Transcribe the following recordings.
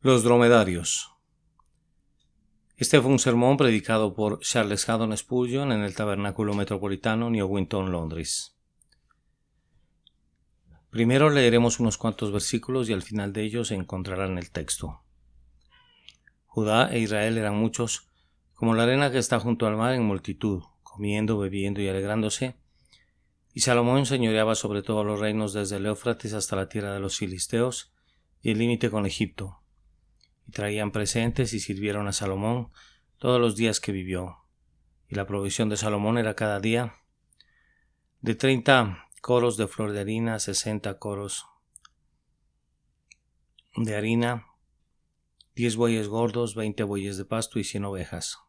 Los dromedarios. Este fue un sermón predicado por Charles Haddon Spurgeon en el Tabernáculo Metropolitano, New Winton, Londres. Primero leeremos unos cuantos versículos y al final de ellos se encontrarán el texto. Judá e Israel eran muchos, como la arena que está junto al mar en multitud, comiendo, bebiendo y alegrándose. Y Salomón señoreaba sobre todos los reinos desde el Éufrates hasta la tierra de los filisteos y el límite con Egipto. Y traían presentes y sirvieron a Salomón todos los días que vivió. Y la provisión de Salomón era cada día de 30 coros de flor de harina, 60 coros de harina, 10 bueyes gordos, 20 bueyes de pasto y 100 ovejas.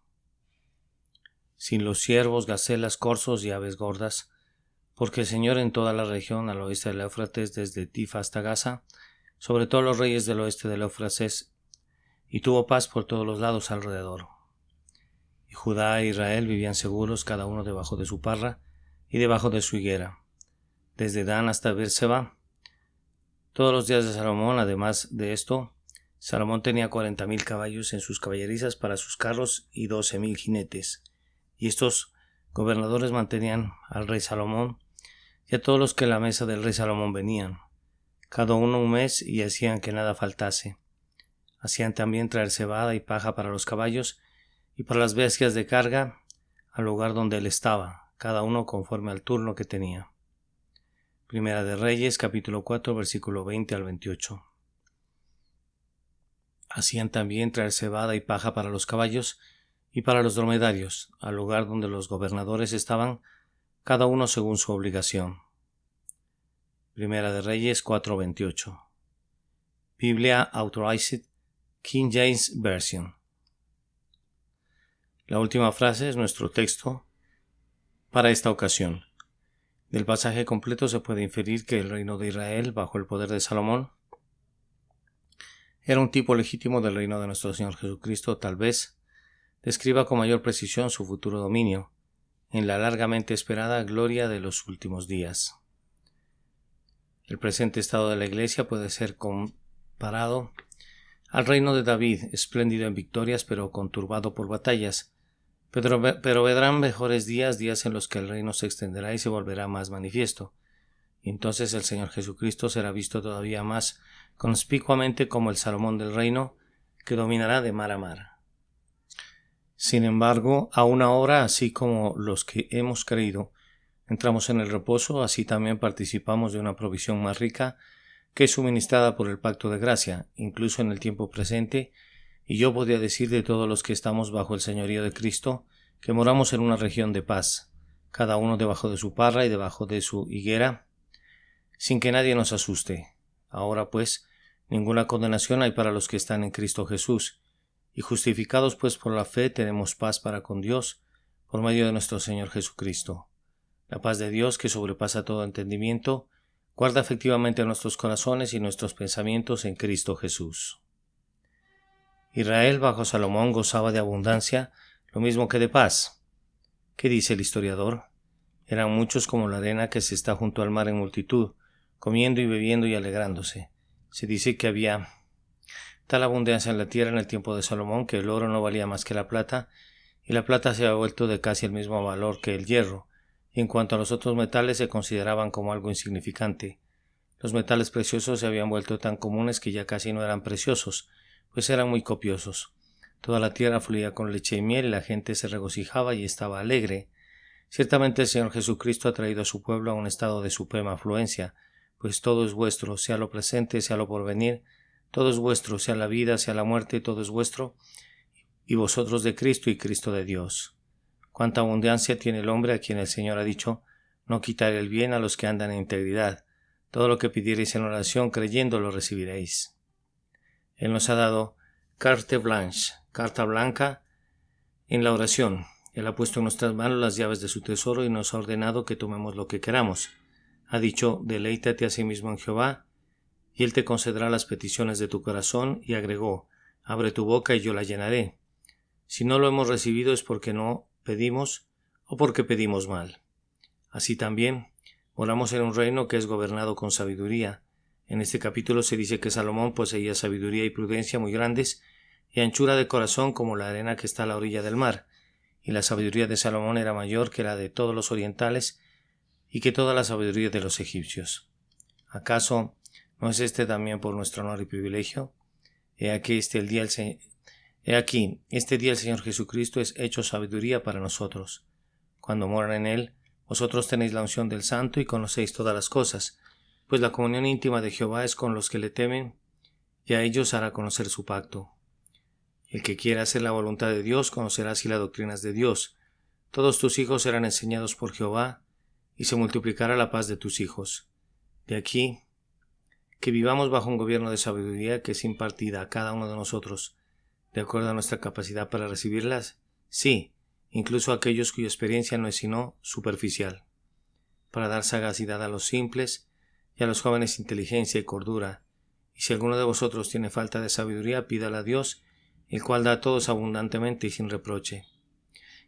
Sin los ciervos, gacelas, corzos y aves gordas, porque el Señor en toda la región al oeste del Éufrates, desde Tifa hasta Gaza, sobre todos los reyes del oeste del Éufrates, y tuvo paz por todos los lados alrededor. Y Judá e Israel vivían seguros, cada uno debajo de su parra y debajo de su higuera, desde Dan hasta Beerseba. Todos los días de Salomón, además de esto, Salomón tenía 40,000 caballos en sus caballerizas para sus carros y 12,000 jinetes. Y estos gobernadores mantenían al rey Salomón y a todos los que a la mesa del rey Salomón venían, cada uno un mes, y hacían que nada faltase. Hacían también traer cebada y paja para los caballos y para las bestias de carga al lugar donde él estaba, cada uno conforme al turno que tenía. Primera de Reyes, capítulo 4, versículo 20 al 28. Hacían también traer cebada y paja para los caballos y para los dromedarios, al lugar donde los gobernadores estaban, cada uno según su obligación. Primera de Reyes 4, 28. Biblia Authorized King James Version. La última frase es nuestro texto para esta ocasión. Del pasaje completo se puede inferir que el reino de Israel, bajo el poder de Salomón, era un tipo legítimo del reino de nuestro Señor Jesucristo. Tal vez describa con mayor precisión su futuro dominio, en la largamente esperada gloria de los últimos días. El presente estado de la Iglesia puede ser comparado al reino de David, espléndido en victorias pero conturbado por batallas. Pero vendrán mejores días en los que el reino se extenderá y se volverá más manifiesto. Y entonces el Señor Jesucristo será visto todavía más conspicuamente como el Salomón del reino, que dominará de mar a mar. Sin embargo, aún ahora, así como los que hemos creído entramos en el reposo, así también participamos de una provisión más rica que es suministrada por el pacto de gracia, incluso en el tiempo presente. Y yo podría decir de todos los que estamos bajo el señorío de Cristo, que moramos en una región de paz, cada uno debajo de su parra y debajo de su higuera, sin que nadie nos asuste. Ahora pues, ninguna condenación hay para los que están en Cristo Jesús, y justificados pues por la fe tenemos paz para con Dios, por medio de nuestro Señor Jesucristo. La paz de Dios, que sobrepasa todo entendimiento, guarda efectivamente nuestros corazones y nuestros pensamientos en Cristo Jesús. Israel bajo Salomón gozaba de abundancia, lo mismo que de paz. ¿Qué dice el historiador? Eran muchos como la arena que se está junto al mar en multitud, comiendo y bebiendo y alegrándose. Se dice que había tal abundancia en la tierra en el tiempo de Salomón que el oro no valía más que la plata, y la plata se había vuelto de casi el mismo valor que el hierro, y en cuanto a los otros metales se consideraban como algo insignificante. Los metales preciosos se habían vuelto tan comunes que ya casi no eran preciosos, pues eran muy copiosos. Toda la tierra fluía con leche y miel y la gente se regocijaba y estaba alegre. Ciertamente el Señor Jesucristo ha traído a su pueblo a un estado de suprema afluencia, pues todo es vuestro, sea lo presente, sea lo porvenir, todo es vuestro, sea la vida, sea la muerte, todo es vuestro, y vosotros de Cristo y Cristo de Dios. Cuánta abundancia tiene el hombre a quien el Señor ha dicho: no quitaré el bien a los que andan en integridad. Todo lo que pidiereis en oración creyendo lo recibiréis. Él nos ha dado carte blanche, carta blanca en la oración. Él ha puesto en nuestras manos las llaves de su tesoro y nos ha ordenado que tomemos lo que queramos. Ha dicho: deleítate a sí mismo en Jehová, y Él te concederá las peticiones de tu corazón, y agregó: abre tu boca y yo la llenaré. Si no lo hemos recibido es porque no pedimos o porque pedimos mal. Así también, moramos en un reino que es gobernado con sabiduría. En este capítulo se dice que Salomón poseía sabiduría y prudencia muy grandes y anchura de corazón como la arena que está a la orilla del mar, y la sabiduría de Salomón era mayor que la de todos los orientales y que toda la sabiduría de los egipcios. ¿Acaso no es este también por nuestro honor y privilegio? He aquí, este día el Señor Jesucristo es hecho sabiduría para nosotros. Cuando moran en Él, vosotros tenéis la unción del Santo y conocéis todas las cosas, pues la comunión íntima de Jehová es con los que le temen, y a ellos hará conocer su pacto. El que quiera hacer la voluntad de Dios conocerá así las doctrinas de Dios. Todos tus hijos serán enseñados por Jehová, y se multiplicará la paz de tus hijos. De aquí que vivamos bajo un gobierno de sabiduría que es impartida a cada uno de nosotros, de acuerdo a nuestra capacidad para recibirlas, sí, incluso a aquellos cuya experiencia no es sino superficial, para dar sagacidad a los simples y a los jóvenes inteligencia y cordura, y si alguno de vosotros tiene falta de sabiduría, pídala a Dios, el cual da a todos abundantemente y sin reproche.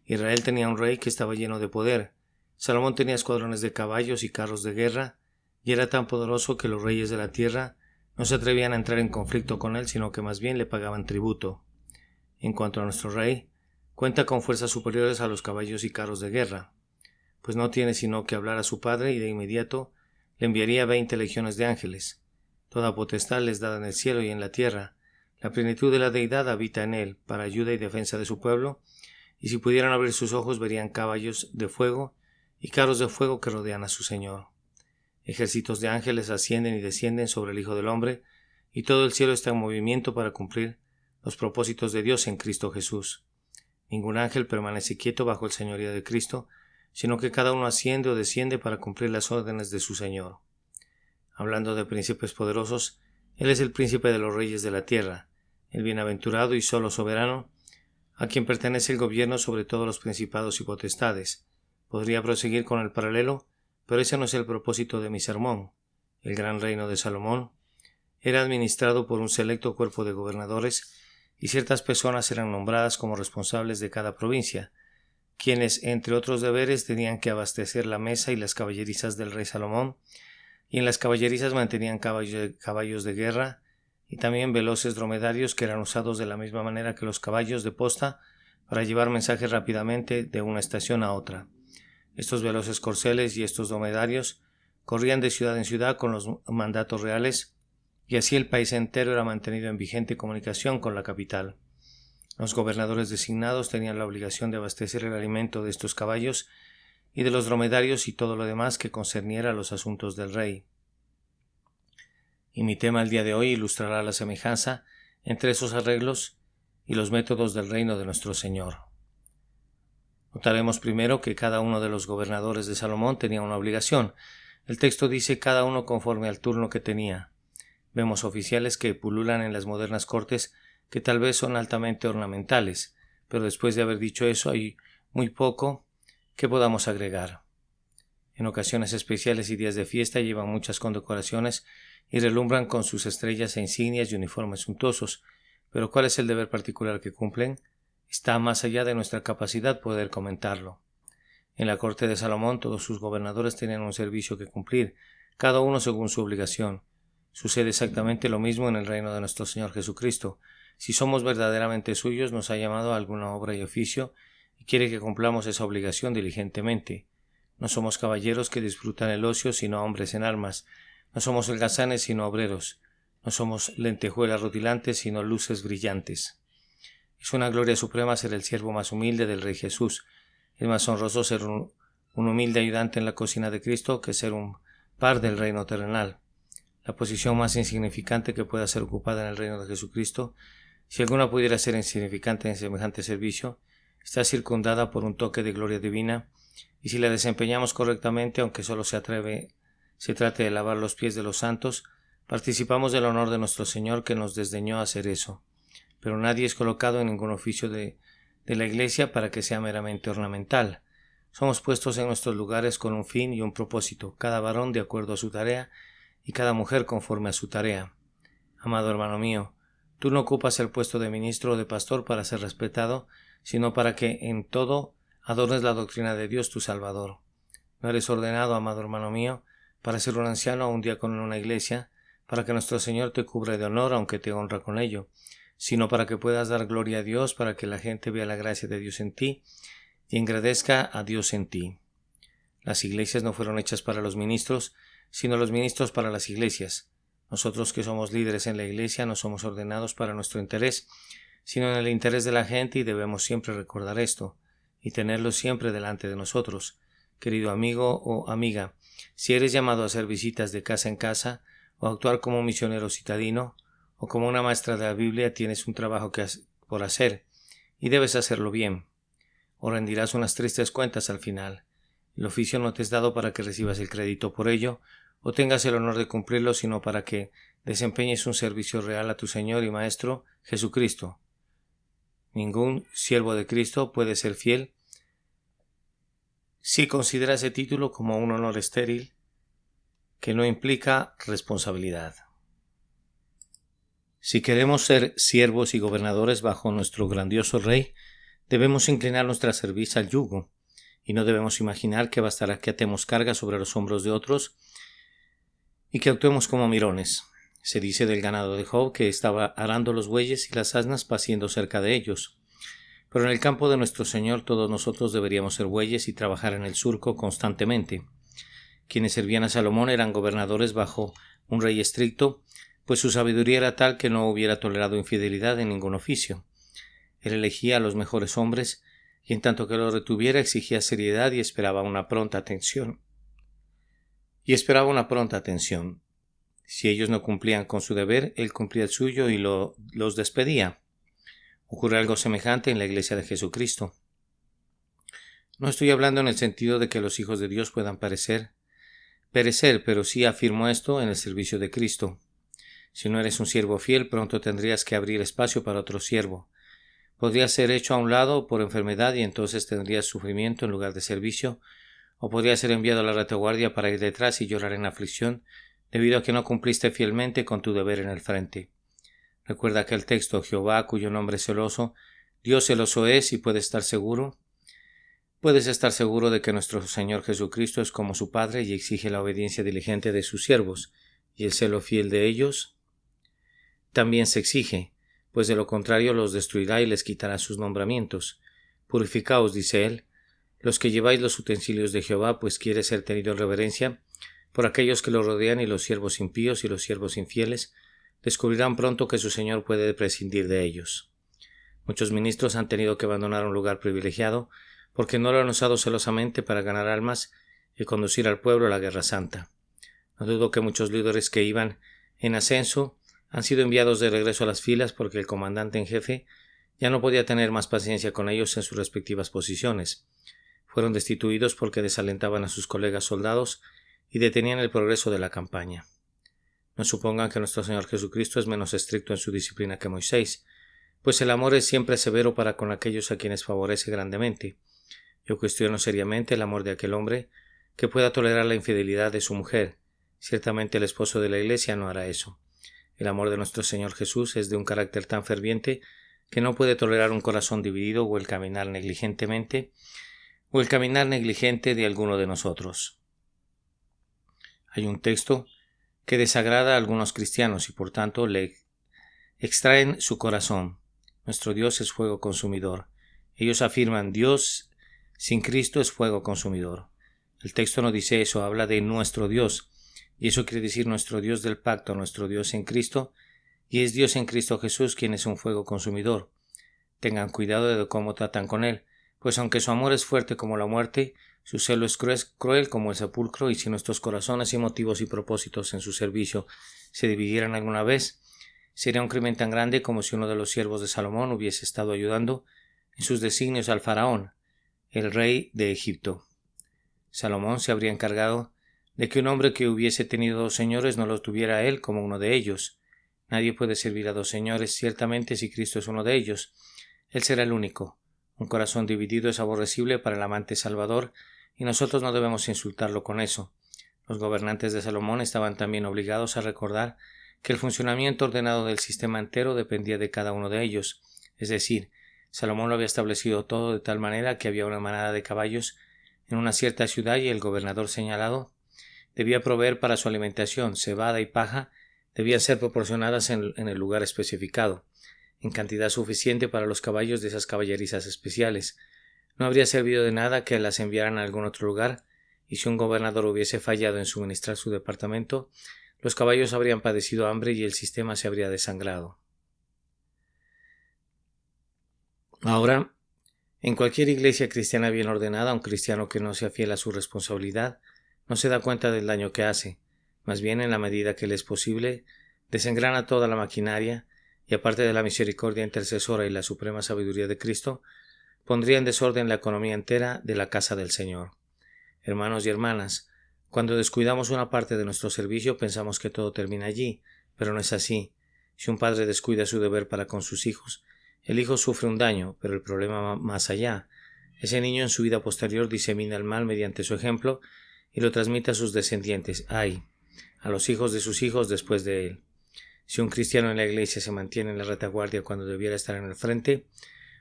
Israel tenía un rey que estaba lleno de poder. Salomón tenía escuadrones de caballos y carros de guerra, y era tan poderoso que los reyes de la tierra no se atrevían a entrar en conflicto con él, sino que más bien le pagaban tributo. En cuanto a nuestro rey, cuenta con fuerzas superiores a los caballos y carros de guerra, pues no tiene sino que hablar a su padre y de inmediato le enviaría 20 legiones de ángeles. Toda potestad les da en el cielo y en la tierra. La plenitud de la deidad habita en él, para ayuda y defensa de su pueblo, y si pudieran abrir sus ojos verían caballos de fuego y carros de fuego que rodean a su Señor. Ejércitos de ángeles ascienden y descienden sobre el Hijo del Hombre, y todo el cielo está en movimiento para cumplir los propósitos de Dios en Cristo Jesús. Ningún ángel permanece quieto bajo el señorío de Cristo, sino que cada uno asciende o desciende para cumplir las órdenes de su Señor. Hablando de príncipes poderosos, Él es el príncipe de los reyes de la tierra, el bienaventurado y solo soberano, a quien pertenece el gobierno sobre todos los principados y potestades. Podría proseguir con el paralelo, pero ese no es el propósito de mi sermón. El gran reino de Salomón era administrado por un selecto cuerpo de gobernadores, y ciertas personas eran nombradas como responsables de cada provincia, quienes, entre otros deberes, tenían que abastecer la mesa y las caballerizas del rey Salomón, y en las caballerizas mantenían caballos de guerra y también veloces dromedarios que eran usados de la misma manera que los caballos de posta para llevar mensajes rápidamente de una estación a otra. Estos veloces corceles y estos dromedarios corrían de ciudad en ciudad con los mandatos reales, y así el país entero era mantenido en vigente comunicación con la capital. Los gobernadores designados tenían la obligación de abastecer el alimento de estos caballos y de los dromedarios y todo lo demás que concerniera a los asuntos del rey. Y mi tema el día de hoy ilustrará la semejanza entre esos arreglos y los métodos del reino de nuestro Señor. Notaremos primero que cada uno de los gobernadores de Salomón tenía una obligación. El texto dice cada uno conforme al turno que tenía. Vemos oficiales que pululan en las modernas cortes que tal vez son altamente ornamentales, pero después de haber dicho eso hay muy poco que podamos agregar. En ocasiones especiales y días de fiesta llevan muchas condecoraciones y relumbran con sus estrellas e insignias y uniformes suntuosos, pero ¿cuál es el deber particular que cumplen? Está más allá de nuestra capacidad poder comentarlo. En la corte de Salomón todos sus gobernadores tenían un servicio que cumplir, cada uno según su obligación. Sucede exactamente lo mismo en el reino de nuestro Señor Jesucristo. Si somos verdaderamente suyos, nos ha llamado a alguna obra y oficio y quiere que cumplamos esa obligación diligentemente. No somos caballeros que disfrutan el ocio, sino hombres en armas. No somos holgazanes, sino obreros. No somos lentejuelas rutilantes, sino luces brillantes. Es una gloria suprema ser el siervo más humilde del Rey Jesús. Es más honroso ser un humilde ayudante en la cocina de Cristo que ser un par del reino terrenal. La posición más insignificante que pueda ser ocupada en el reino de Jesucristo, si alguna pudiera ser insignificante en semejante servicio, está circundada por un toque de gloria divina, y si la desempeñamos correctamente, aunque solo se trate de lavar los pies de los santos, participamos del honor de nuestro Señor que nos desdeñó hacer eso. Pero nadie es colocado en ningún oficio de la Iglesia para que sea meramente ornamental. Somos puestos en nuestros lugares con un fin y un propósito, cada varón de acuerdo a su tarea y cada mujer conforme a su tarea. Amado hermano mío, tú no ocupas el puesto de ministro o de pastor para ser respetado, sino para que en todo adornes la doctrina de Dios tu Salvador. No eres ordenado, amado hermano mío, para ser un anciano o un diácono en una iglesia, para que nuestro Señor te cubra de honor, aunque te honra con ello, sino para que puedas dar gloria a Dios, para que la gente vea la gracia de Dios en ti y engrandezca a Dios en ti. Las iglesias no fueron hechas para los ministros, sino los ministros para las iglesias. Nosotros que somos líderes en la iglesia no somos ordenados para nuestro interés, sino en el interés de la gente, y debemos siempre recordar esto y tenerlo siempre delante de nosotros. Querido amigo o amiga, si eres llamado a hacer visitas de casa en casa, o actuar como misionero citadino, o como una maestra de la Biblia, tienes un trabajo por hacer, y debes hacerlo bien, o rendirás unas tristes cuentas al final. El oficio no te es dado para que recibas el crédito por ello, o tengas el honor de cumplirlo, sino para que desempeñes un servicio real a tu Señor y Maestro, Jesucristo. Ningún siervo de Cristo puede ser fiel si considera ese título como un honor estéril que no implica responsabilidad. Si queremos ser siervos y gobernadores bajo nuestro grandioso Rey, debemos inclinar nuestra cerviz al yugo, y no debemos imaginar que bastará que atemos carga sobre los hombros de otros y que actuemos como mirones. Se dice del ganado de Job que estaba arando los bueyes y las asnas paciendo cerca de ellos. Pero en el campo de nuestro Señor todos nosotros deberíamos ser bueyes y trabajar en el surco constantemente. Quienes servían a Salomón eran gobernadores bajo un rey estricto, pues su sabiduría era tal que no hubiera tolerado infidelidad en ningún oficio. Él elegía a los mejores hombres, y en tanto que los retuviera exigía seriedad y esperaba una pronta atención. Si ellos no cumplían con su deber, él cumplía el suyo y los despedía. Ocurre algo semejante en la Iglesia de Jesucristo. No estoy hablando en el sentido de que los hijos de Dios puedan perecer, pero sí afirmo esto en el servicio de Cristo. Si no eres un siervo fiel, pronto tendrías que abrir espacio para otro siervo. Podrías ser hecho a un lado por enfermedad y entonces tendrías sufrimiento en lugar de servicio, o podrías ser enviado a la retaguardia para ir detrás y llorar en aflicción debido a que no cumpliste fielmente con tu deber en el frente. Recuerda aquel texto: Jehová, cuyo nombre es celoso, Dios celoso es, y puedes estar seguro de que nuestro Señor Jesucristo es como su Padre y exige la obediencia diligente de sus siervos, y el celo fiel de ellos también se exige, pues de lo contrario los destruirá y les quitará sus nombramientos. Purificaos, dice él, los que lleváis los utensilios de Jehová, pues quiere ser tenido en reverencia por aquellos que lo rodean, y los siervos impíos y los siervos infieles descubrirán pronto que su Señor puede prescindir de ellos. Muchos ministros han tenido que abandonar un lugar privilegiado porque no lo han usado celosamente para ganar almas y conducir al pueblo a la guerra santa. No dudo que muchos líderes que iban en ascenso han sido enviados de regreso a las filas porque el comandante en jefe ya no podía tener más paciencia con ellos en sus respectivas posiciones. Fueron destituidos porque desalentaban a sus colegas soldados y detenían el progreso de la campaña. No supongan que nuestro Señor Jesucristo es menos estricto en su disciplina que Moisés, pues el amor es siempre severo para con aquellos a quienes favorece grandemente. Yo cuestiono seriamente el amor de aquel hombre que pueda tolerar la infidelidad de su mujer. Ciertamente el esposo de la Iglesia no hará eso. El amor de nuestro Señor Jesús es de un carácter tan ferviente que no puede tolerar un corazón dividido o el caminar negligente de alguno de nosotros. Hay un texto que desagrada a algunos cristianos y por tanto le extraen su corazón. Nuestro Dios es fuego consumidor. Ellos afirman: Dios sin Cristo es fuego consumidor. El texto no dice eso, habla de nuestro Dios, y eso quiere decir nuestro Dios del pacto, nuestro Dios en Cristo, y es Dios en Cristo Jesús quien es un fuego consumidor. Tengan cuidado de cómo tratan con Él, pues aunque su amor es fuerte como la muerte, su celo es cruel como el sepulcro, y si nuestros corazones y motivos y propósitos en su servicio se dividieran alguna vez, sería un crimen tan grande como si uno de los siervos de Salomón hubiese estado ayudando en sus designios al faraón, el rey de Egipto. Salomón se habría encargado de que un hombre que hubiese tenido dos señores no lo tuviera él como uno de ellos. Nadie puede servir a dos señores, ciertamente si Cristo es uno de ellos. Él será el único. Un corazón dividido es aborrecible para el amante salvador, y nosotros no debemos insultarlo con eso. Los gobernantes de Salomón estaban también obligados a recordar que el funcionamiento ordenado del sistema entero dependía de cada uno de ellos. Es decir, Salomón lo había establecido todo de tal manera que había una manada de caballos en una cierta ciudad y el gobernador señalado debía proveer para su alimentación cebada y paja debían ser proporcionadas en el lugar especificado, en cantidad suficiente para los caballos de esas caballerizas especiales. No habría servido de nada que las enviaran a algún otro lugar, y si un gobernador hubiese fallado en suministrar su departamento, los caballos habrían padecido hambre y el sistema se habría desangrado. Ahora, en cualquier iglesia cristiana bien ordenada, un cristiano que no sea fiel a su responsabilidad no se da cuenta del daño que hace. Más bien, en la medida que le es posible, desengrana toda la maquinaria y, aparte de la misericordia intercesora y la suprema sabiduría de Cristo, pondría en desorden la economía entera de la casa del Señor. Hermanos y hermanas, cuando descuidamos una parte de nuestro servicio pensamos que todo termina allí, pero no es así. Si un padre descuida su deber para con sus hijos, el hijo sufre un daño, pero el problema va más allá. Ese niño en su vida posterior disemina el mal mediante su ejemplo y lo transmite a sus descendientes, a los hijos de sus hijos después de él. Si un cristiano en la iglesia se mantiene en la retaguardia cuando debiera estar en el frente,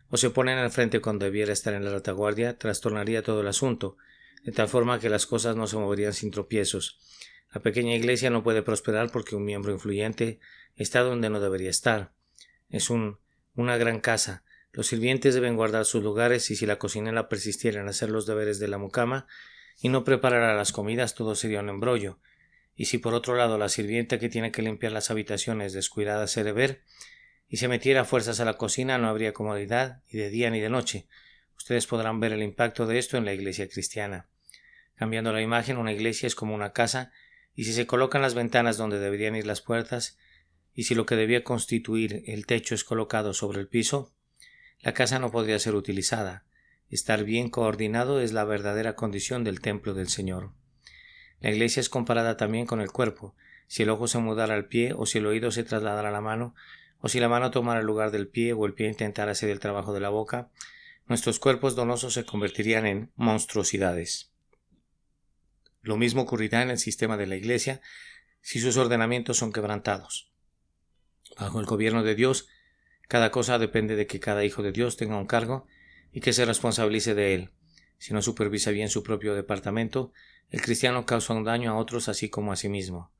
o se pone en el frente cuando debiera estar en la retaguardia, trastornaría todo el asunto, de tal forma que las cosas no se moverían sin tropiezos. La pequeña iglesia no puede prosperar porque un miembro influyente está donde no debería estar. Es una gran casa. Los sirvientes deben guardar sus lugares, y si la cocinera persistiera en hacer los deberes de la mucama y no preparara las comidas, todo sería un embrollo. Y si por otro lado la sirvienta que tiene que limpiar las habitaciones descuidada ese deber y se metiera a fuerzas a la cocina, no habría comodidad ni de día ni de noche. Ustedes podrán ver el impacto de esto en la iglesia cristiana. Cambiando la imagen, una iglesia es como una casa, y si se colocan las ventanas donde deberían ir las puertas, y si lo que debía constituir el techo es colocado sobre el piso, la casa no podría ser utilizada. Estar bien coordinado es la verdadera condición del templo del Señor. La iglesia es comparada también con el cuerpo. Si el ojo se mudara al pie, o si el oído se trasladara a la mano, o si la mano tomara el lugar del pie, o el pie intentara hacer el trabajo de la boca, nuestros cuerpos donosos se convertirían en monstruosidades. Lo mismo ocurrirá en el sistema de la iglesia si sus ordenamientos son quebrantados. Bajo el gobierno de Dios, cada cosa depende de que cada hijo de Dios tenga un cargo y que se responsabilice de él. Si no supervisa bien su propio departamento, el cristiano causa un daño a otros así como a sí mismo.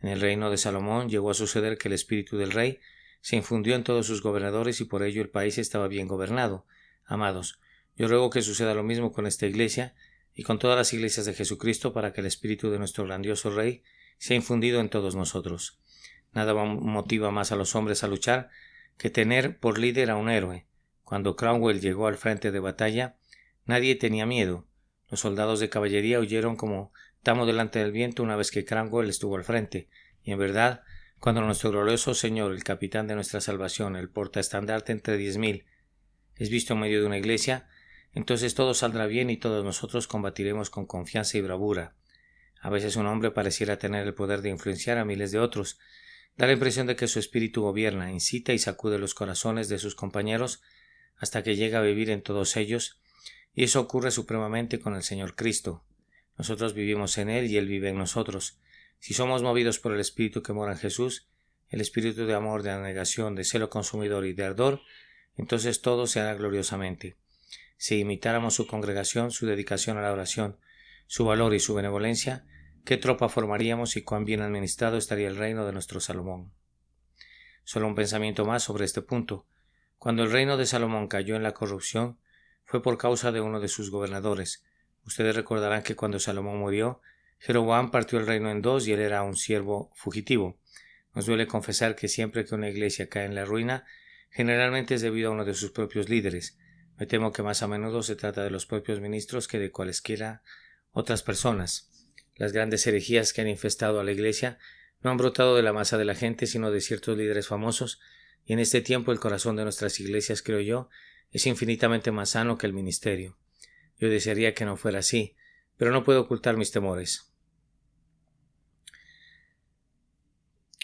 En el reino de Salomón llegó a suceder que el espíritu del rey se infundió en todos sus gobernadores y por ello el país estaba bien gobernado. Amados, yo ruego que suceda lo mismo con esta iglesia y con todas las iglesias de Jesucristo para que el espíritu de nuestro grandioso Rey sea infundido en todos nosotros. Nada motiva más a los hombres a luchar que tener por líder a un héroe. Cuando Cromwell llegó al frente de batalla, nadie tenía miedo. Los soldados de caballería huyeron como tamo delante del viento una vez que Cromwell estuvo al frente, y en verdad, cuando nuestro glorioso Señor, el capitán de nuestra salvación, el portaestandarte entre 10,000, es visto en medio de una iglesia, entonces todo saldrá bien y todos nosotros combatiremos con confianza y bravura. A veces un hombre pareciera tener el poder de influenciar a miles de otros. Da la impresión de que su espíritu gobierna, incita y sacude los corazones de sus compañeros hasta que llega a vivir en todos ellos, y eso ocurre supremamente con el Señor Cristo. Nosotros vivimos en Él y Él vive en nosotros. Si somos movidos por el Espíritu que mora en Jesús, el espíritu de amor, de abnegación, de celo consumidor y de ardor, entonces todo se hará gloriosamente. Si imitáramos su congregación, su dedicación a la oración, su valor y su benevolencia, ¿qué tropa formaríamos y cuán bien administrado estaría el reino de nuestro Salomón? Solo un pensamiento más sobre este punto. Cuando el reino de Salomón cayó en la corrupción, fue por causa de uno de sus gobernadores. Ustedes recordarán que cuando Salomón murió, Jeroboam partió el reino en dos y él era un siervo fugitivo. Nos duele confesar que siempre que una iglesia cae en la ruina, generalmente es debido a uno de sus propios líderes. Me temo que más a menudo se trata de los propios ministros que de cualesquiera otras personas. Las grandes herejías que han infestado a la iglesia no han brotado de la masa de la gente, sino de ciertos líderes famosos, y en este tiempo el corazón de nuestras iglesias, creo yo, es infinitamente más sano que el ministerio. Yo desearía que no fuera así, pero no puedo ocultar mis temores.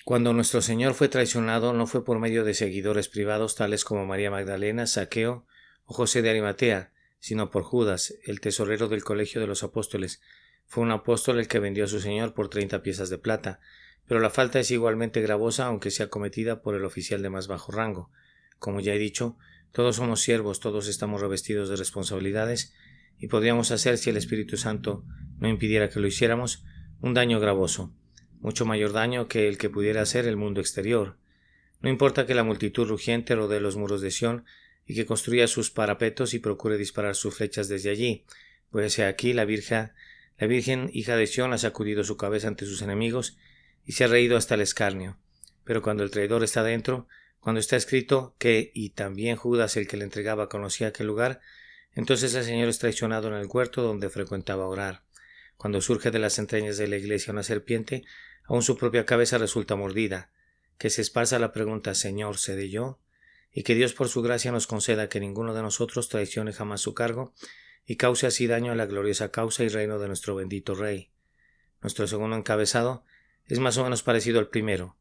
Cuando nuestro Señor fue traicionado, no fue por medio de seguidores privados tales como María Magdalena, Zaqueo o José de Arimatea, sino por Judas, el tesorero del colegio de los apóstoles. Fue un apóstol el que vendió a su Señor por 30 piezas de plata, pero la falta es igualmente gravosa aunque sea cometida por el oficial de más bajo rango. Como ya he dicho, todos somos siervos, todos estamos revestidos de responsabilidades y podríamos hacer, si el Espíritu Santo no impidiera que lo hiciéramos, un daño gravoso. mucho mayor daño que el que pudiera hacer el mundo exterior. No importa que la multitud rugiente rodee los muros de Sión y que construya sus parapetos y procure disparar sus flechas desde allí, pues he aquí la Virgen hija de Sión ha sacudido su cabeza ante sus enemigos y se ha reído hasta el escarnio. Pero cuando el traidor está dentro, cuando está escrito que y también Judas el que le entregaba conocía aquel lugar, entonces el Señor es traicionado en el huerto donde frecuentaba orar. Cuando surge de las entrañas de la iglesia una serpiente, aun su propia cabeza resulta mordida. Que se esparza la pregunta: Señor, ¿seré yo? Y que Dios por su gracia nos conceda que ninguno de nosotros traicione jamás su cargo y cause así daño a la gloriosa causa y reino de nuestro bendito Rey. Nuestro segundo encabezado es más o menos parecido al primero.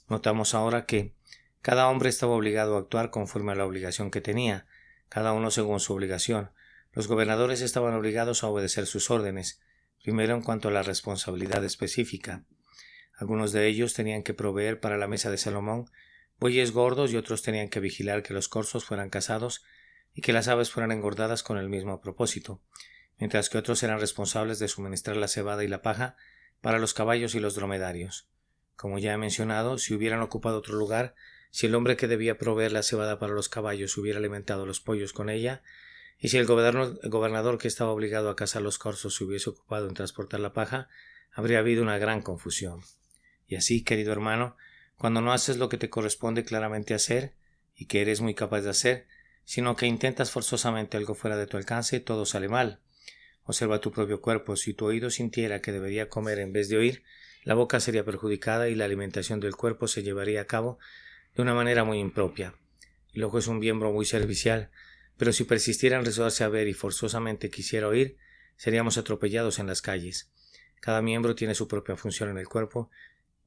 Notamos ahora que cada hombre estaba obligado a actuar conforme a la obligación que tenía, cada uno según su obligación. Los gobernadores estaban obligados a obedecer sus órdenes, primero en cuanto a la responsabilidad específica. Algunos de ellos tenían que proveer para la mesa de Salomón bueyes gordos y otros tenían que vigilar que los corzos fueran cazados y que las aves fueran engordadas con el mismo propósito, mientras que otros eran responsables de suministrar la cebada y la paja para los caballos y los dromedarios. Como ya he mencionado, si hubieran ocupado otro lugar, si el hombre que debía proveer la cebada para los caballos hubiera alimentado los pollos con ella, y si el gobernador que estaba obligado a cazar los corzos se hubiese ocupado en transportar la paja, habría habido una gran confusión. Y así, querido hermano, cuando no haces lo que te corresponde claramente hacer, y que eres muy capaz de hacer, sino que intentas forzosamente algo fuera de tu alcance, todo sale mal. Observa tu propio cuerpo. Si tu oído sintiera que debería comer en vez de oír, la boca sería perjudicada y la alimentación del cuerpo se llevaría a cabo de una manera muy impropia. El ojo es un miembro muy servicial, pero si persistiera en reservarse a ver y forzosamente quisiera oír, seríamos atropellados en las calles. Cada miembro tiene su propia función en el cuerpo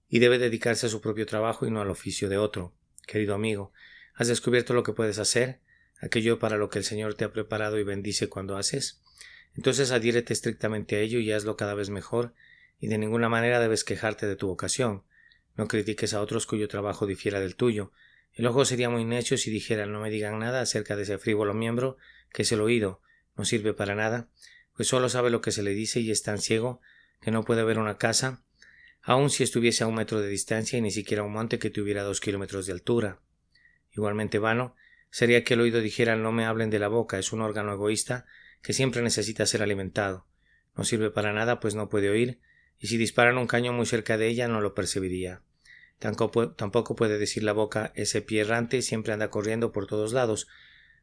y debe dedicarse a su propio trabajo y no al oficio de otro. Querido amigo, ¿has descubierto lo que puedes hacer? Aquello para lo que el Señor te ha preparado y bendice cuando haces. Entonces adhiérete estrictamente a ello y hazlo cada vez mejor, y de ninguna manera debes quejarte de tu vocación. No critiques a otros cuyo trabajo difiera del tuyo. El ojo sería muy necio si dijera: no me digan nada acerca de ese frívolo miembro que es el oído. No sirve para nada, pues solo sabe lo que se le dice y es tan ciego que no puede ver una casa, aun si estuviese a 1 metro de distancia y ni siquiera un monte que tuviera 2 kilómetros de altura. Igualmente vano sería que el oído dijera: no me hablen de la boca, es un órgano egoísta que siempre necesita ser alimentado. No sirve para nada, pues no puede oír, y si disparan un cañón muy cerca de ella no lo percibiría. Tampoco puede decir la boca: ese pie errante siempre anda corriendo por todos lados.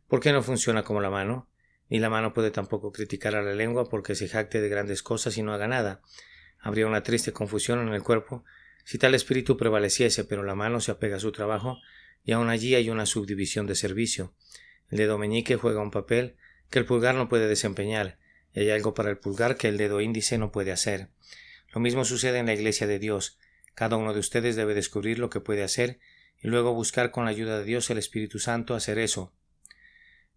¿Por qué no funciona como la mano? Ni la mano puede tampoco criticar a la lengua porque se jacte de grandes cosas y no haga nada. Habría una triste confusión en el cuerpo si tal espíritu prevaleciese, pero la mano se apega a su trabajo y aun allí hay una subdivisión de servicio. El dedo meñique juega un papel que el pulgar no puede desempeñar, y hay algo para el pulgar que el dedo índice no puede hacer. Lo mismo sucede en la Iglesia de Dios. Cada uno de ustedes debe descubrir lo que puede hacer y luego buscar con la ayuda de Dios el Espíritu Santo hacer eso,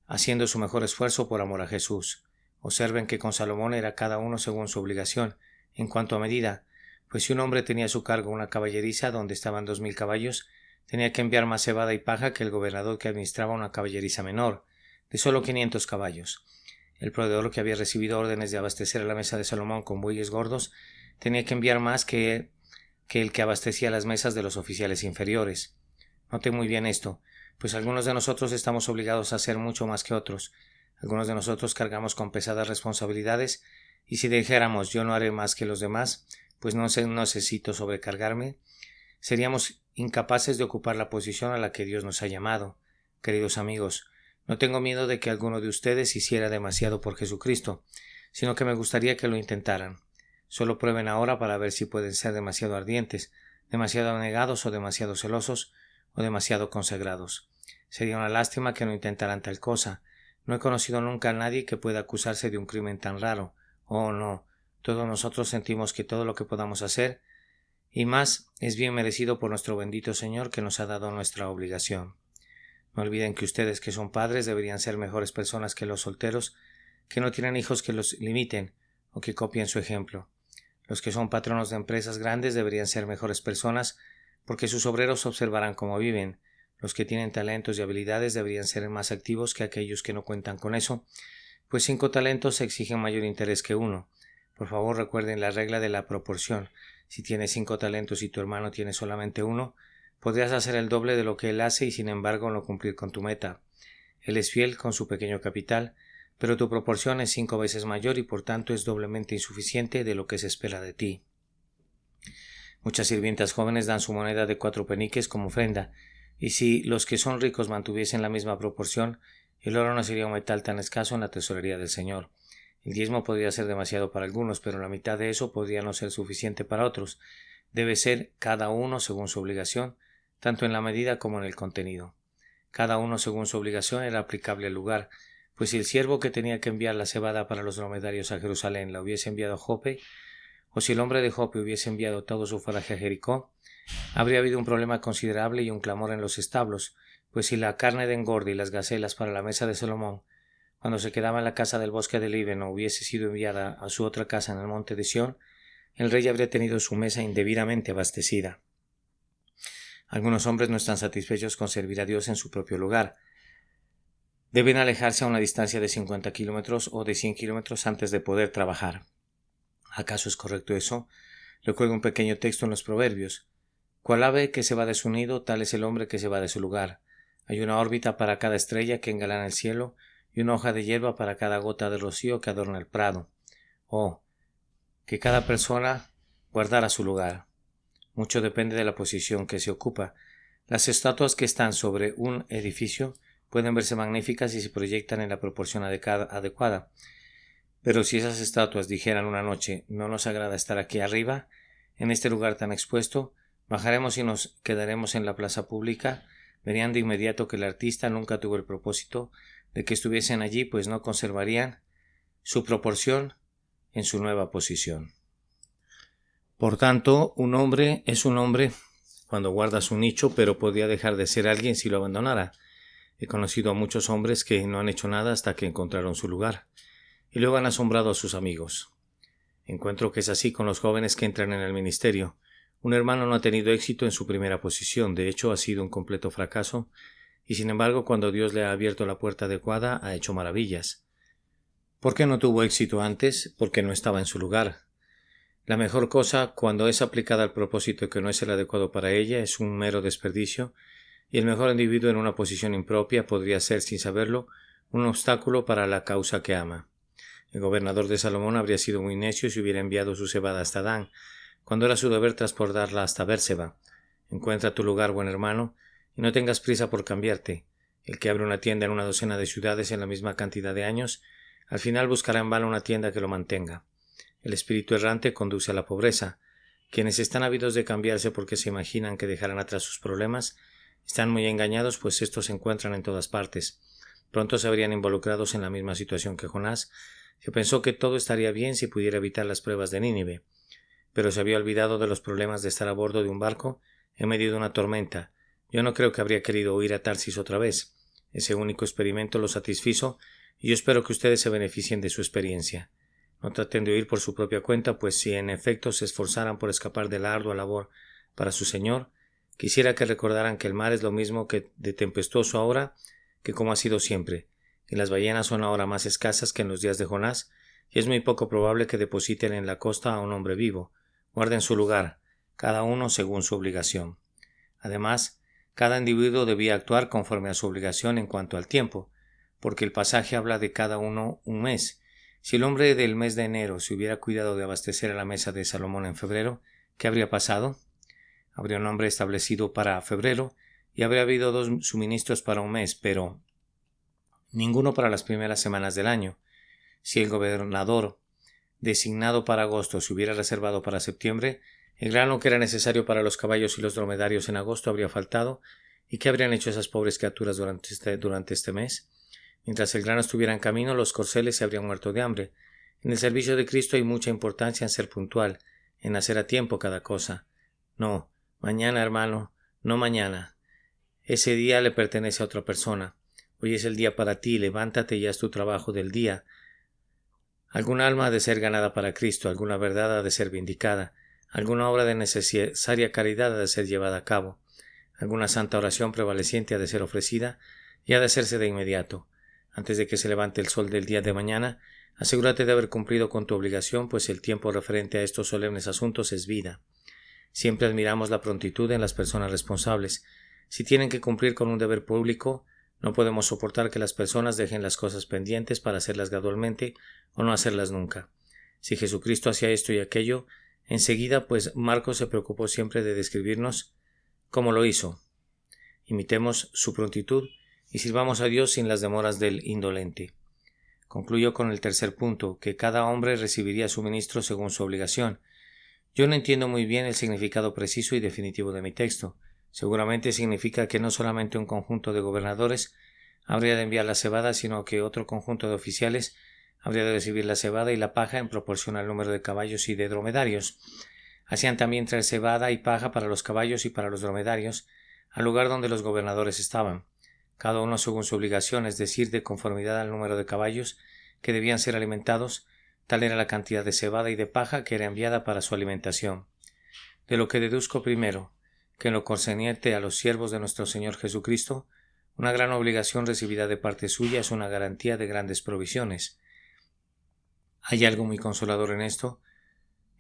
haciendo su mejor esfuerzo por amor a Jesús. Observen que con Salomón era cada uno según su obligación, en cuanto a medida, pues si un hombre tenía a su cargo una caballeriza donde estaban 2000 caballos, tenía que enviar más cebada y paja que el gobernador que administraba una caballeriza menor, de solo 500 caballos. El proveedor que había recibido órdenes de abastecer a la mesa de Salomón con bueyes gordos tenía que enviar más que el que abastecía las mesas de los oficiales inferiores. Note muy bien esto, pues algunos de nosotros estamos obligados a hacer mucho más que otros. Algunos de nosotros cargamos con pesadas responsabilidades, y si dijéramos: yo no haré más que los demás, pues no necesito sobrecargarme, seríamos incapaces de ocupar la posición a la que Dios nos ha llamado. Queridos amigos, no tengo miedo de que alguno de ustedes hiciera demasiado por Jesucristo, sino que me gustaría que lo intentaran. Solo prueben ahora para ver si pueden ser demasiado ardientes, demasiado abnegados o demasiado celosos o demasiado consagrados. Sería una lástima que no intentaran tal cosa. No he conocido nunca a nadie que pueda acusarse de un crimen tan raro. Oh, no. Todos nosotros sentimos que todo lo que podamos hacer, y más, es bien merecido por nuestro bendito Señor que nos ha dado nuestra obligación. No olviden que ustedes que son padres deberían ser mejores personas que los solteros que no tienen hijos que los limiten o que copien su ejemplo. Los que son patronos de empresas grandes deberían ser mejores personas porque sus obreros observarán cómo viven. Los que tienen talentos y habilidades deberían ser más activos que aquellos que no cuentan con eso, pues 5 talentos exigen mayor interés que 1. Por favor, recuerden la regla de la proporción. Si tienes 5 talentos y tu hermano tiene solamente 1, podrías hacer el doble de lo que él hace y sin embargo no cumplir con tu meta. Él es fiel con su pequeño capital, pero tu proporción es 5 veces mayor y por tanto es doblemente insuficiente de lo que se espera de ti. Muchas sirvientas jóvenes dan su moneda de 4 peniques como ofrenda, y si los que son ricos mantuviesen la misma proporción, el oro no sería un metal tan escaso en la tesorería del Señor. El diezmo podría ser demasiado para algunos, pero la mitad de eso podría no ser suficiente para otros. Debe ser cada uno según su obligación, tanto en la medida como en el contenido. Cada uno según su obligación era aplicable al lugar, pues si el siervo que tenía que enviar la cebada para los dromedarios a Jerusalén la hubiese enviado a Jope, o si el hombre de Jope hubiese enviado todo su forraje a Jericó, habría habido un problema considerable y un clamor en los establos, pues si la carne de engorde y las gacelas para la mesa de Salomón, cuando se quedaba en la casa del bosque del Líbano, hubiese sido enviada a su otra casa en el monte de Sión, el rey habría tenido su mesa indebidamente abastecida. Algunos hombres no están satisfechos con servir a Dios en su propio lugar. Deben alejarse a una distancia de 50 kilómetros o de 100 kilómetros antes de poder trabajar. ¿Acaso es correcto eso? Recuerdo un pequeño texto en los Proverbios. Cual ave que se va de su nido, tal es el hombre que se va de su lugar. Hay una órbita para cada estrella que engalana el cielo, y una hoja de hierba para cada gota de rocío que adorna el prado. Oh, que cada persona guardara su lugar. Mucho depende de la posición que se ocupa. Las estatuas que están sobre un edificio pueden verse magníficas y se proyectan en la proporción adecuada. Pero si esas estatuas dijeran una noche, no nos agrada estar aquí arriba, en este lugar tan expuesto, bajaremos y nos quedaremos en la plaza pública, verían de inmediato que el artista nunca tuvo el propósito de que estuviesen allí, pues no conservarían su proporción en su nueva posición. Por tanto, un hombre es un hombre cuando guarda su nicho, pero podría dejar de ser alguien si lo abandonara. He conocido a muchos hombres que no han hecho nada hasta que encontraron su lugar, y luego han asombrado a sus amigos. Encuentro que es así con los jóvenes que entran en el ministerio. Un hermano no ha tenido éxito en su primera posición, de hecho ha sido un completo fracaso, y sin embargo cuando Dios le ha abierto la puerta adecuada ha hecho maravillas. ¿Por qué no tuvo éxito antes? Porque no estaba en su lugar. La mejor cosa, cuando es aplicada al propósito que no es el adecuado para ella, es un mero desperdicio, y el mejor individuo en una posición impropia podría ser, sin saberlo, un obstáculo para la causa que ama. El gobernador de Salomón habría sido muy necio si hubiera enviado su cebada hasta Dan, cuando era su deber transportarla hasta Bérseba. Encuentra tu lugar, buen hermano, y no tengas prisa por cambiarte. El que abre una tienda en una docena de ciudades en la misma cantidad de años, al final buscará en vano una tienda que lo mantenga. El espíritu errante conduce a la pobreza. Quienes están ávidos de cambiarse porque se imaginan que dejarán atrás sus problemas, están muy engañados, pues estos se encuentran en todas partes. Pronto se habrían involucrados en la misma situación que Jonás, que pensó que todo estaría bien si pudiera evitar las pruebas de Nínive, pero se había olvidado de los problemas de estar a bordo de un barco en medio de una tormenta. Yo no creo que habría querido huir a Tarsis otra vez. Ese único experimento lo satisfizo y yo espero que ustedes se beneficien de su experiencia. No traten de huir por su propia cuenta, pues si en efecto se esforzaran por escapar de la ardua labor para su Señor, quisiera que recordaran que el mar es lo mismo que de tempestuoso ahora que como ha sido siempre, y las ballenas son ahora más escasas que en los días de Jonás, y es muy poco probable que depositen en la costa a un hombre vivo. Guarden su lugar, cada uno según su obligación. Además, cada individuo debía actuar conforme a su obligación en cuanto al tiempo, porque el pasaje habla de cada uno un mes. Si el hombre del mes de enero se hubiera cuidado de abastecer a la mesa de Salomón en febrero, ¿qué habría pasado? Habría un hombre establecido para febrero y habría habido 2 suministros para un mes, pero ninguno para las primeras semanas del año. Si el gobernador designado para agosto se hubiera reservado para septiembre, el grano que era necesario para los caballos y los dromedarios en agosto habría faltado. ¿Y qué habrían hecho esas pobres criaturas durante este mes? Mientras el grano estuviera en camino, los corceles se habrían muerto de hambre. En el servicio de Cristo hay mucha importancia en ser puntual, en hacer a tiempo cada cosa. No, mañana, hermano, no mañana. Ese día le pertenece a otra persona. Hoy es el día para ti, levántate y haz tu trabajo del día. Alguna alma ha de ser ganada para Cristo, alguna verdad ha de ser vindicada, alguna obra de necesaria caridad ha de ser llevada a cabo, alguna santa oración prevaleciente ha de ser ofrecida y ha de hacerse de inmediato. Antes de que se levante el sol del día de mañana, asegúrate de haber cumplido con tu obligación, pues el tiempo referente a estos solemnes asuntos es vida. Siempre admiramos la prontitud en las personas responsables. Si tienen que cumplir con un deber público, no podemos soportar que las personas dejen las cosas pendientes para hacerlas gradualmente o no hacerlas nunca. Si Jesucristo hacía esto y aquello, enseguida, pues Marcos se preocupó siempre de describirnos cómo lo hizo. Imitemos su prontitud y sirvamos a Dios sin las demoras del indolente. Concluyo con el tercer punto, que cada hombre recibiría su ministro según su obligación. Yo no entiendo muy bien el significado preciso y definitivo de mi texto. Seguramente significa que no solamente un conjunto de gobernadores habría de enviar la cebada, sino que otro conjunto de oficiales habría de recibir la cebada y la paja en proporción al número de caballos y de dromedarios. Hacían también traer cebada y paja para los caballos y para los dromedarios al lugar donde los gobernadores estaban, cada uno según su obligación, es decir, de conformidad al número de caballos que debían ser alimentados. Tal era la cantidad de cebada y de paja que era enviada para su alimentación. De lo que deduzco primero, que en lo concerniente a los siervos de nuestro Señor Jesucristo, una gran obligación recibida de parte suya es una garantía de grandes provisiones. Hay algo muy consolador en esto.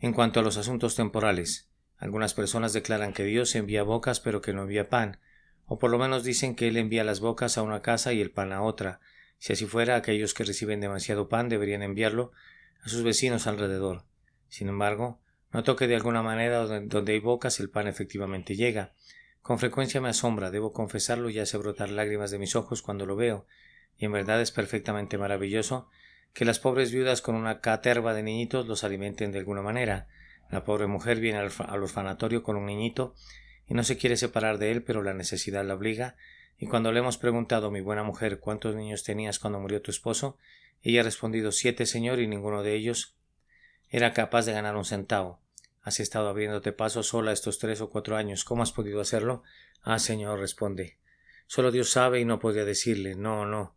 En cuanto a los asuntos temporales, algunas personas declaran que Dios envía bocas pero que no envía pan, o por lo menos dicen que Él envía las bocas a una casa y el pan a otra. Si así fuera, aquellos que reciben demasiado pan deberían enviarlo a sus vecinos alrededor. Sin embargo, noto que de alguna manera donde hay bocas el pan efectivamente llega. Con frecuencia me asombra, debo confesarlo, y hace brotar lágrimas de mis ojos cuando lo veo, y en verdad es perfectamente maravilloso que las pobres viudas con una caterva de niñitos los alimenten de alguna manera. La pobre mujer viene al orfanatorio con un niñito y no se quiere separar de él, pero la necesidad la obliga, y cuando le hemos preguntado, mi buena mujer, ¿cuántos niños tenías cuando murió tu esposo?, ella ha respondido, 7, señor, y ninguno de ellos era capaz de ganar un centavo. Has estado abriéndote paso sola estos 3 o 4 años. ¿Cómo has podido hacerlo? Ah, señor, responde. Solo Dios sabe, y no podría decirle. No.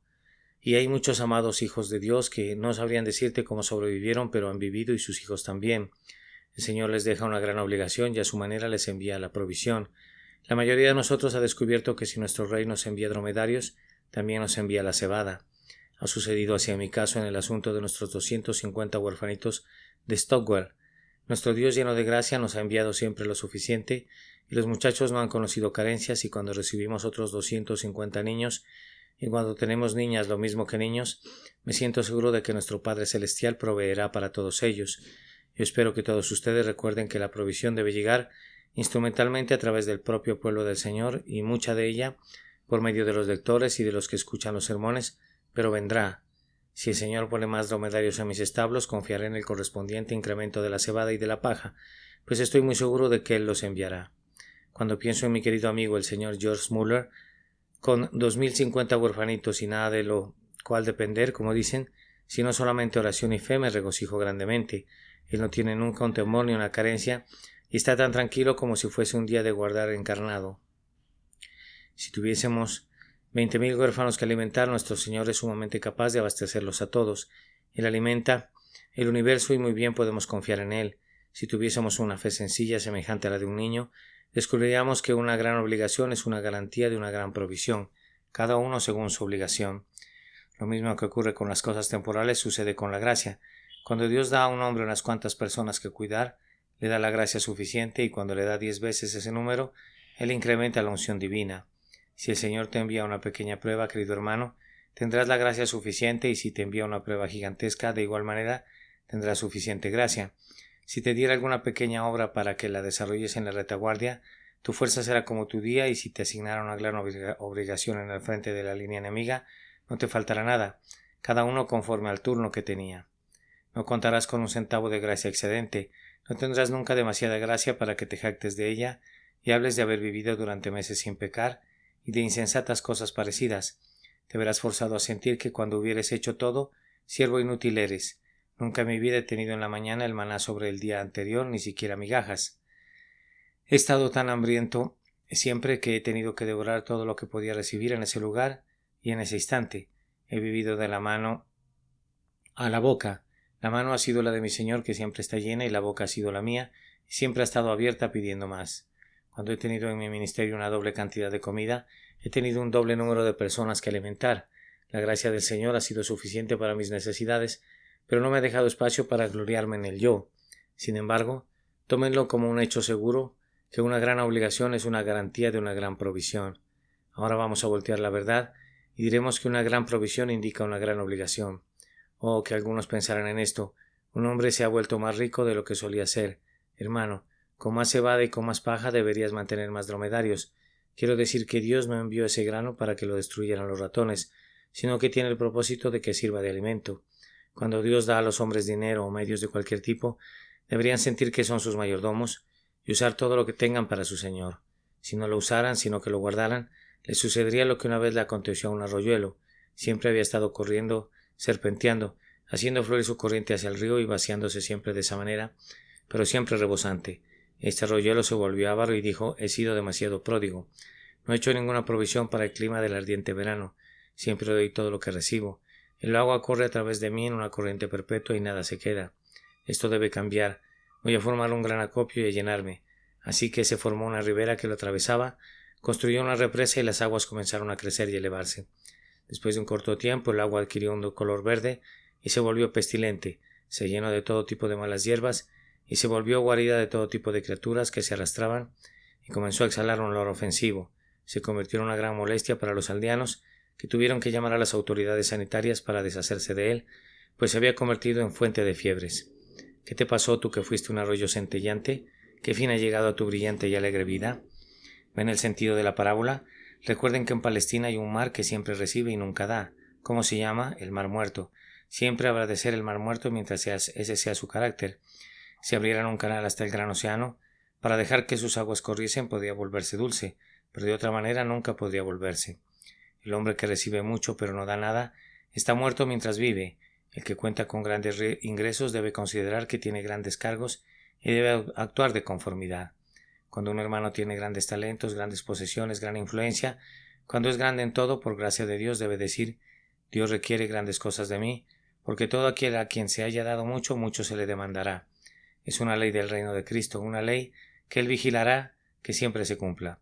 Y hay muchos amados hijos de Dios que no sabrían decirte cómo sobrevivieron, pero han vivido, y sus hijos también. El Señor les deja una gran obligación y a su manera les envía la provisión. La mayoría de nosotros ha descubierto que si nuestro Rey nos envía dromedarios, también nos envía la cebada. Ha sucedido así en mi caso en el asunto de nuestros 250 huerfanitos de Stockwell. Nuestro Dios lleno de gracia nos ha enviado siempre lo suficiente, y los muchachos no han conocido carencias, y cuando recibimos otros 250 niños, y cuando tenemos niñas lo mismo que niños, me siento seguro de que nuestro Padre Celestial proveerá para todos ellos. Yo espero que todos ustedes recuerden que la provisión debe llegar instrumentalmente a través del propio pueblo del Señor, y mucha de ella por medio de los lectores y de los que escuchan los sermones, pero vendrá. Si el Señor pone más dromedarios en mis establos, confiaré en el correspondiente incremento de la cebada y de la paja, pues estoy muy seguro de que Él los enviará. Cuando pienso en mi querido amigo el señor George Muller, con 2050 huerfanitos y nada de lo cual depender, como dicen, sino solamente oración y fe, me regocijo grandemente. Él no tiene nunca un temor ni una carencia, y está tan tranquilo como si fuese un día de guardar encarnado. Si tuviésemos 20,000 huérfanos que alimentar, nuestro Señor es sumamente capaz de abastecerlos a todos. Él alimenta el universo y muy bien podemos confiar en Él. Si tuviésemos una fe sencilla semejante a la de un niño, descubriríamos que una gran obligación es una garantía de una gran provisión, cada uno según su obligación. Lo mismo que ocurre con las cosas temporales sucede con la gracia. Cuando Dios da a un hombre unas cuantas personas que cuidar, le da la gracia suficiente, y cuando le da 10 veces ese número, Él incrementa la unción divina. Si el Señor te envía una pequeña prueba, querido hermano, tendrás la gracia suficiente, y si te envía una prueba gigantesca, de igual manera tendrás suficiente gracia. Si te diera alguna pequeña obra para que la desarrolles en la retaguardia, tu fuerza será como tu día, y si te asignara una gran obligación en el frente de la línea enemiga, no te faltará nada, cada uno conforme al turno que tenía. No contarás con un centavo de gracia excedente, no tendrás nunca demasiada gracia para que te jactes de ella y hables de haber vivido durante meses sin pecar y de insensatas cosas parecidas. Te verás forzado a sentir que cuando hubieres hecho todo, siervo inútil eres. Nunca en mi vida he tenido en la mañana el maná sobre el día anterior, ni siquiera migajas. He estado tan hambriento siempre que he tenido que devorar todo lo que podía recibir en ese lugar y en ese instante. He vivido de la mano a la boca. La mano ha sido la de mi Señor, que siempre está llena, y la boca ha sido la mía, y siempre ha estado abierta pidiendo más. Cuando he tenido en mi ministerio una doble cantidad de comida, he tenido un doble número de personas que alimentar. La gracia del Señor ha sido suficiente para mis necesidades, pero no me ha dejado espacio para gloriarme en el yo. Sin embargo, tómenlo como un hecho seguro, que una gran obligación es una garantía de una gran provisión. Ahora vamos a voltear la verdad y diremos que una gran provisión indica una gran obligación. Oh, que algunos pensarán en esto. Un hombre se ha vuelto más rico de lo que solía ser. Hermano, con más cebada y con más paja deberías mantener más dromedarios. Quiero decir que Dios no envió ese grano para que lo destruyeran los ratones, sino que tiene el propósito de que sirva de alimento. Cuando Dios da a los hombres dinero o medios de cualquier tipo, deberían sentir que son sus mayordomos y usar todo lo que tengan para su Señor. Si no lo usaran, sino que lo guardaran, les sucedería lo que una vez le aconteció a un arroyuelo. Siempre había estado corriendo, serpenteando, haciendo fluir su corriente hacia el río y vaciándose siempre de esa manera, pero siempre rebosante. Este arroyuelo se volvió avaro y dijo: he sido demasiado pródigo. No he hecho ninguna provisión para el clima del ardiente verano. Siempre doy todo lo que recibo. El agua corre a través de mí en una corriente perpetua y nada se queda. Esto debe cambiar. Voy a formar un gran acopio y a llenarme. Así que se formó una ribera que lo atravesaba, construyó una represa y las aguas comenzaron a crecer y elevarse. Después de un corto tiempo el agua adquirió un color verde y se volvió pestilente, se llenó de todo tipo de malas hierbas y se volvió guarida de todo tipo de criaturas que se arrastraban y comenzó a exhalar un olor ofensivo. Se convirtió en una gran molestia para los aldeanos, que tuvieron que llamar a las autoridades sanitarias para deshacerse de él, pues se había convertido en fuente de fiebres. ¿Qué te pasó, tú que fuiste un arroyo centellante? ¿Qué fin ha llegado a tu brillante y alegre vida? ¿Ven el sentido de la parábola? Recuerden que en Palestina hay un mar que siempre recibe y nunca da. ¿Cómo se llama? El Mar Muerto. Siempre habrá de ser el Mar Muerto mientras ese sea su carácter. Si abrieran un canal hasta el gran océano, para dejar que sus aguas corriesen podría volverse dulce, pero de otra manera nunca podría volverse. El hombre que recibe mucho pero no da nada está muerto mientras vive. El que cuenta con grandes ingresos debe considerar que tiene grandes cargos y debe actuar de conformidad. Cuando un hermano tiene grandes talentos, grandes posesiones, gran influencia, cuando es grande en todo, por gracia de Dios, debe decir: Dios requiere grandes cosas de mí, porque todo aquel a quien se haya dado mucho, mucho se le demandará. Es una ley del reino de Cristo, una ley que Él vigilará que siempre se cumpla.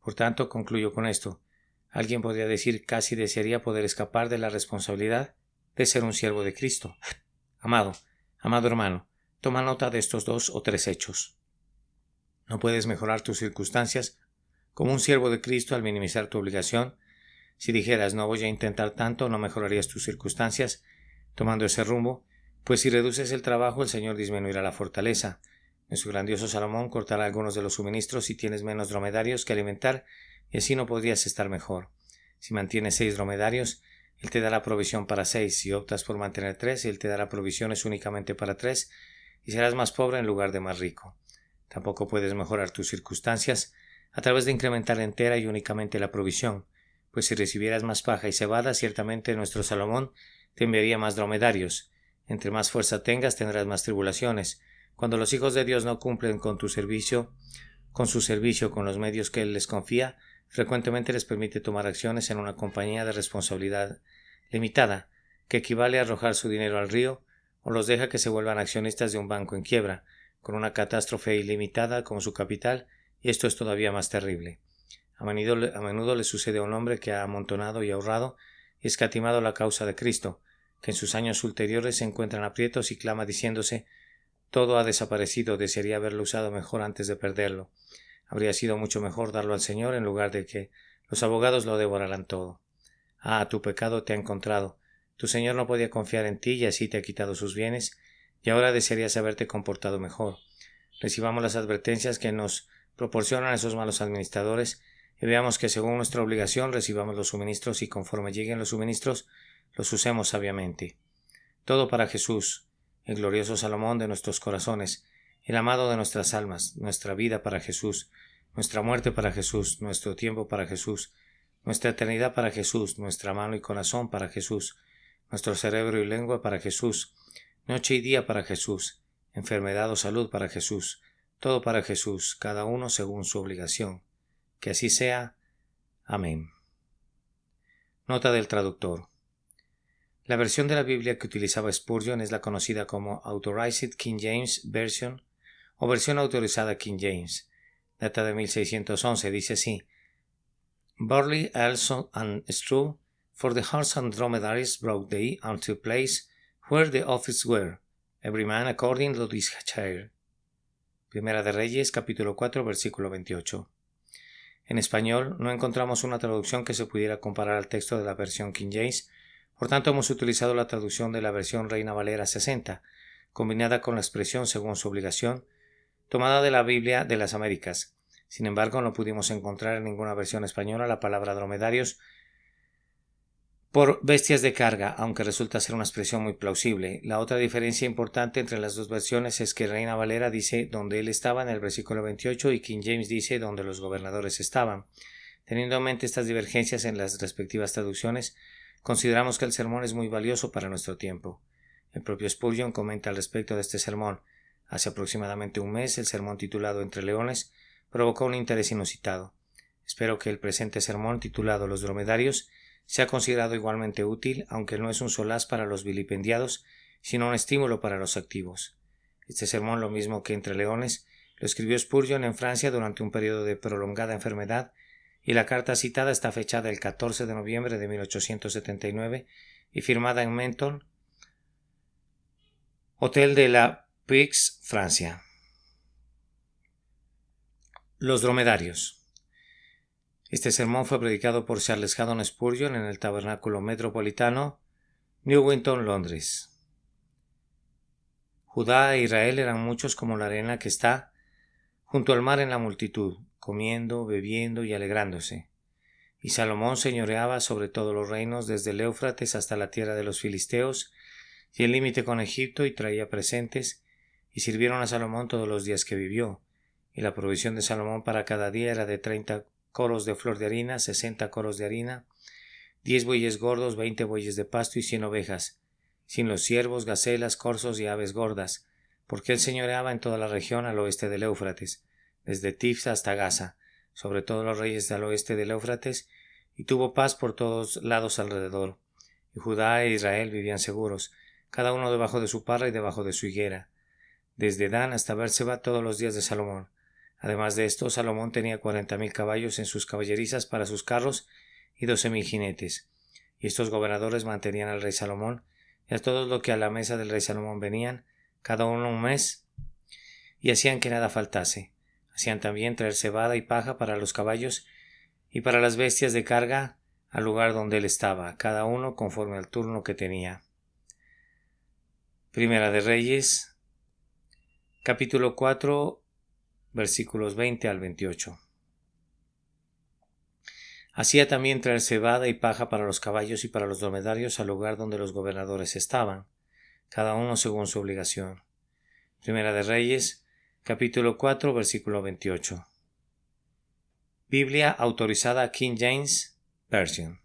Por tanto, concluyo con esto. Alguien podría decir: casi desearía poder escapar de la responsabilidad de ser un siervo de Cristo. Amado hermano, toma nota de estos 2 o 3 hechos. No puedes mejorar tus circunstancias como un siervo de Cristo al minimizar tu obligación. Si dijeras: no voy a intentar tanto, no mejorarías tus circunstancias tomando ese rumbo, pues si reduces el trabajo, el Señor disminuirá la fortaleza. Nuestro grandioso Salomón cortará algunos de los suministros si tienes menos dromedarios que alimentar, y así no podrías estar mejor. Si mantienes 6 dromedarios, Él te dará provisión para 6. Si optas por mantener 3, Él te dará provisiones únicamente para 3, y serás más pobre en lugar de más rico. Tampoco puedes mejorar tus circunstancias a través de incrementar entera y únicamente la provisión, pues si recibieras más paja y cebada, ciertamente nuestro Salomón te enviaría más dromedarios. Entre más fuerza tengas, tendrás más tribulaciones. Cuando los hijos de Dios no cumplen con su servicio, con los medios que Él les confía, frecuentemente les permite tomar acciones en una compañía de responsabilidad limitada, que equivale a arrojar su dinero al río, o los deja que se vuelvan accionistas de un banco en quiebra, con una catástrofe ilimitada como su capital, y esto es todavía más terrible. A menudo le sucede a un hombre que ha amontonado y ahorrado y escatimado la causa de Cristo, que en sus años ulteriores se encuentra en aprietos y clama diciéndose: todo ha desaparecido, desearía haberlo usado mejor antes de perderlo. Habría sido mucho mejor darlo al Señor en lugar de que los abogados lo devoraran todo. Ah, tu pecado te ha encontrado. Tu Señor no podía confiar en ti y así te ha quitado sus bienes, y ahora desearías haberte comportado mejor. Recibamos las advertencias que nos proporcionan esos malos administradores y veamos que según nuestra obligación recibamos los suministros y conforme lleguen los suministros los usemos sabiamente. Todo para Jesús, el glorioso Salomón de nuestros corazones, el amado de nuestras almas, nuestra vida para Jesús, nuestra muerte para Jesús, nuestro tiempo para Jesús, nuestra eternidad para Jesús, nuestra mano y corazón para Jesús, nuestro cerebro y lengua para Jesús, noche y día para Jesús, enfermedad o salud para Jesús, todo para Jesús, cada uno según su obligación. Que así sea. Amén. Nota del traductor. La versión de la Biblia que utilizaba Spurgeon es la conocida como Authorized King James Version o versión autorizada King James. Data de 1611, dice así: Barley, also and straw, for the horse and dromedaries brought they unto place where the office were, every man according to his share. Primera de Reyes, capítulo 4, versículo 28. En español no encontramos una traducción que se pudiera comparar al texto de la versión King James, por tanto hemos utilizado la traducción de la versión Reina Valera 60, combinada con la expresión según su obligación, tomada de la Biblia de las Américas. Sin embargo, no pudimos encontrar en ninguna versión española la palabra dromedarios por bestias de carga, aunque resulta ser una expresión muy plausible. La otra diferencia importante entre las dos versiones es que Reina Valera dice donde él estaba en el versículo 28 y King James dice donde los gobernadores estaban. Teniendo en mente estas divergencias en las respectivas traducciones, consideramos que el sermón es muy valioso para nuestro tiempo. El propio Spurgeon comenta al respecto de este sermón. Hace aproximadamente un mes, el sermón titulado Entre Leones provocó un interés inusitado. Espero que el presente sermón titulado Los Dromedarios sea considerado igualmente útil, aunque no es un solaz para los vilipendiados, sino un estímulo para los activos. Este sermón, lo mismo que Entre Leones, lo escribió Spurgeon en Francia durante un periodo de prolongada enfermedad, y la carta citada está fechada el 14 de noviembre de 1879 y firmada en Menton, Hotel de la Paix, Francia. Los dromedarios. Este sermón fue predicado por Charles Haddon Spurgeon en el Tabernáculo Metropolitano, Newington, Londres. Judá e Israel eran muchos como la arena que está junto al mar en la multitud, comiendo, bebiendo y alegrándose. Y Salomón señoreaba sobre todos los reinos desde el Éufrates hasta la tierra de los filisteos y el límite con Egipto, y traía presentes, y sirvieron a Salomón todos los días que vivió. Y la provisión de Salomón para cada día era de 30 coros de flor de harina, 60 coros de harina, 10 bueyes gordos, 20 bueyes de pasto y 100 ovejas, sin los ciervos, gacelas, corzos y aves gordas, porque él señoreaba en toda la región al oeste del Éufrates, desde Tifsa hasta Gaza, sobre todos los reyes del oeste del Éufrates, y tuvo paz por todos lados alrededor. Y Judá e Israel vivían seguros, cada uno debajo de su parra y debajo de su higuera, desde Dan hasta Bérseba todos los días de Salomón. Además de esto, Salomón tenía 40,000 caballos en sus caballerizas para sus carros y 12,000 jinetes. Y estos gobernadores mantenían al rey Salomón y a todos los que a la mesa del rey Salomón venían, cada uno un mes, y hacían que nada faltase. Hacían también traer cebada y paja para los caballos y para las bestias de carga al lugar donde él estaba, cada uno conforme al turno que tenía. Primera de Reyes, capítulo 4, versículos 20 al 28. Hacía también traer cebada y paja para los caballos y para los dromedarios al lugar donde los gobernadores estaban, cada uno según su obligación. Primera de Reyes, capítulo 4, versículo 28. Biblia autorizada King James Version.